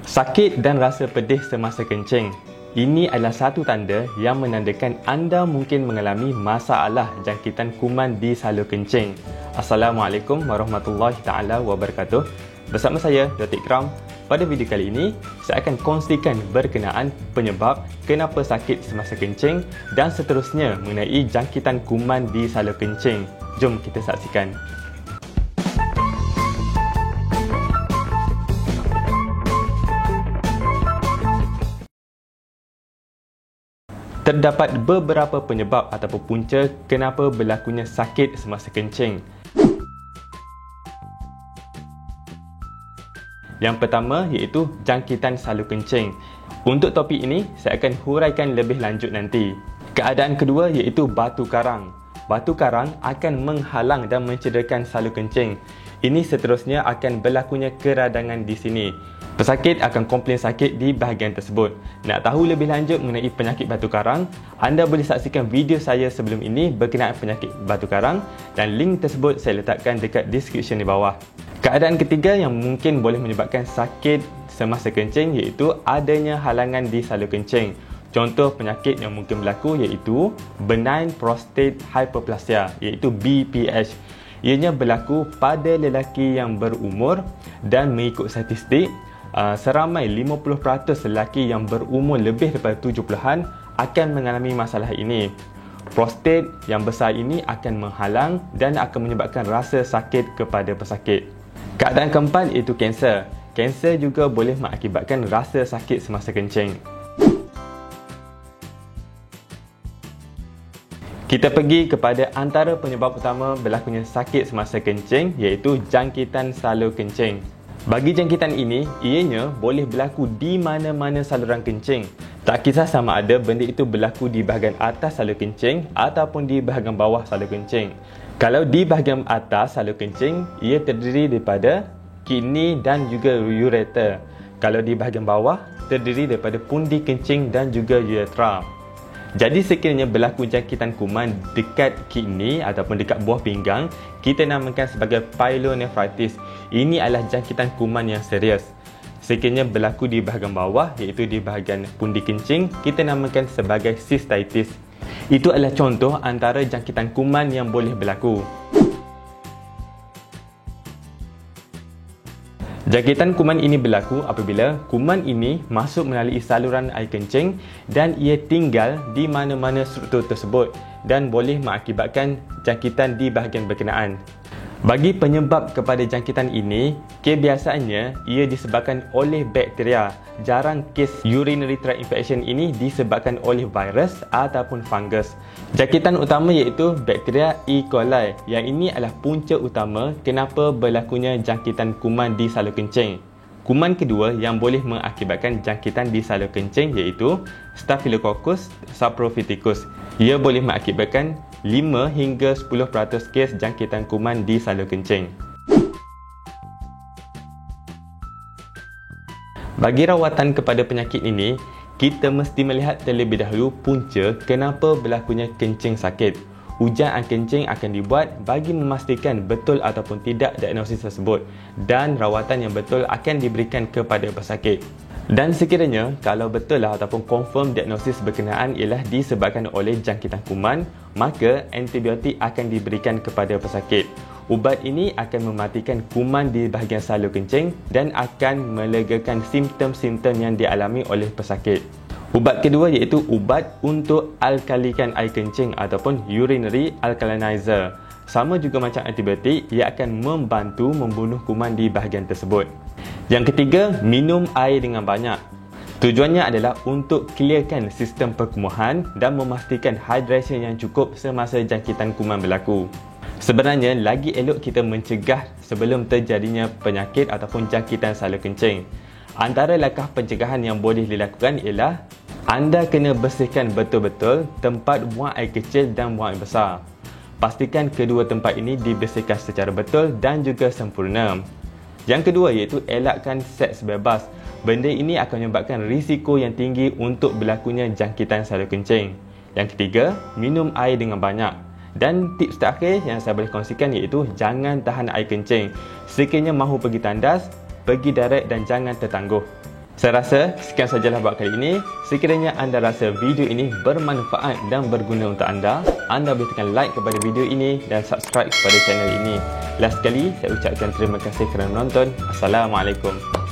Sakit dan rasa pedih semasa kencing. Ini adalah satu tanda yang menandakan anda mungkin mengalami masalah jangkitan kuman di salur kencing. Assalamualaikum warahmatullahi taala wabarakatuh. Bersama saya Dr. Ikram. Pada video kali ini, saya akan kongsikan berkenaan penyebab kenapa sakit semasa kencing dan seterusnya mengenai jangkitan kuman di salur kencing. Jom kita saksikan. Terdapat beberapa penyebab ataupun punca kenapa berlakunya sakit semasa kencing. Yang pertama iaitu jangkitan salur kencing. Untuk topik ini, saya akan huraikan lebih lanjut nanti. Keadaan kedua iaitu batu karang. Batu karang akan menghalang dan mencederakan salur kencing. Ini seterusnya akan berlakunya keradangan di sini. Pesakit akan komplain sakit di bahagian tersebut. Nak tahu lebih lanjut mengenai penyakit batu karang, anda boleh saksikan video saya sebelum ini berkenaan penyakit batu karang dan link tersebut saya letakkan dekat description di bawah. Keadaan ketiga yang mungkin boleh menyebabkan sakit semasa kencing iaitu adanya halangan di salur kencing. Contoh penyakit yang mungkin berlaku iaitu benign prostate hyperplasia iaitu BPH. Ianya berlaku pada lelaki yang berumur dan mengikut statistik seramai 50% lelaki yang berumur lebih daripada 70-an akan mengalami masalah ini. Prostat yang besar ini akan menghalang dan akan menyebabkan rasa sakit kepada pesakit. Keadaan keempat iaitu kanser. Kanser juga boleh mengakibatkan rasa sakit semasa kencing. Kita pergi kepada antara penyebab utama berlakunya sakit semasa kencing iaitu jangkitan salur kencing. Bagi jangkitan ini, ianya boleh berlaku di mana-mana saluran kencing. Tak kisah sama ada benda itu berlaku di bahagian atas salur kencing ataupun di bahagian bawah salur kencing. Kalau di bahagian atas salur kencing, ia terdiri daripada kidney dan juga ureter. Kalau di bahagian bawah, terdiri daripada pundi kencing dan juga uretra. Jadi sekiranya berlaku jangkitan kuman dekat kidney ataupun dekat buah pinggang, kita namakan sebagai pyelonephritis. Ini adalah jangkitan kuman yang serius. Sekiranya berlaku di bahagian bawah iaitu di bahagian pundi kencing, kita namakan sebagai cystitis. Itu adalah contoh antara jangkitan kuman yang boleh berlaku. Jangkitan kuman ini berlaku apabila kuman ini masuk melalui saluran air kencing dan ia tinggal di mana-mana struktur tersebut dan boleh mengakibatkan jangkitan di bahagian berkenaan. Bagi penyebab kepada jangkitan ini, kebiasaannya ia disebabkan oleh bakteria. Jarang kes urinary tract infection ini disebabkan oleh virus ataupun fungus. Jangkitan utama iaitu bakteria E. coli. Yang ini adalah punca utama kenapa berlakunya jangkitan kuman di salur kencing. Kuman kedua yang boleh mengakibatkan jangkitan di salur kencing iaitu Staphylococcus saprophyticus. Ia boleh mengakibatkan 5 hingga 10% kes jangkitan kuman di salur kencing. Bagi rawatan kepada penyakit ini, kita mesti melihat terlebih dahulu punca kenapa berlakunya kencing sakit. Ujian kencing akan dibuat bagi memastikan betul ataupun tidak diagnosis tersebut dan rawatan yang betul akan diberikan kepada pesakit. Dan sekiranya kalau betul ataupun confirm diagnosis berkenaan ialah disebabkan oleh jangkitan kuman, maka antibiotik akan diberikan kepada pesakit. Ubat ini akan mematikan kuman di bahagian salur kencing dan akan melegakan simptom-simptom yang dialami oleh pesakit. Ubat kedua iaitu ubat untuk alkalikan air kencing ataupun urinary alkalinizer. Sama juga macam antibiotik, ia akan membantu membunuh kuman di bahagian tersebut. Yang ketiga, minum air dengan banyak. Tujuannya adalah untuk clearkan sistem perkumuhan dan memastikan hydration yang cukup semasa jangkitan kuman berlaku. Sebenarnya, lagi elok kita mencegah sebelum terjadinya penyakit ataupun jangkitan salur kencing. Antara langkah pencegahan yang boleh dilakukan ialah anda kena bersihkan betul-betul tempat buang air kecil dan buang air besar. Pastikan kedua tempat ini dibersihkan secara betul dan juga sempurna. Yang kedua iaitu elakkan seks bebas. Benda ini akan menyebabkan risiko yang tinggi untuk berlakunya jangkitan salur kencing. Yang ketiga, minum air dengan banyak. Dan tips terakhir yang saya boleh kongsikan iaitu jangan tahan air kencing. Sekiranya mahu pergi tandas, pergi direct dan jangan tertangguh. Saya rasa sekian sajalah buat kali ini. Sekiranya anda rasa video ini bermanfaat dan berguna untuk anda boleh tekan like kepada video ini dan subscribe kepada channel ini. Last sekali, saya ucapkan terima kasih kerana menonton. Assalamualaikum.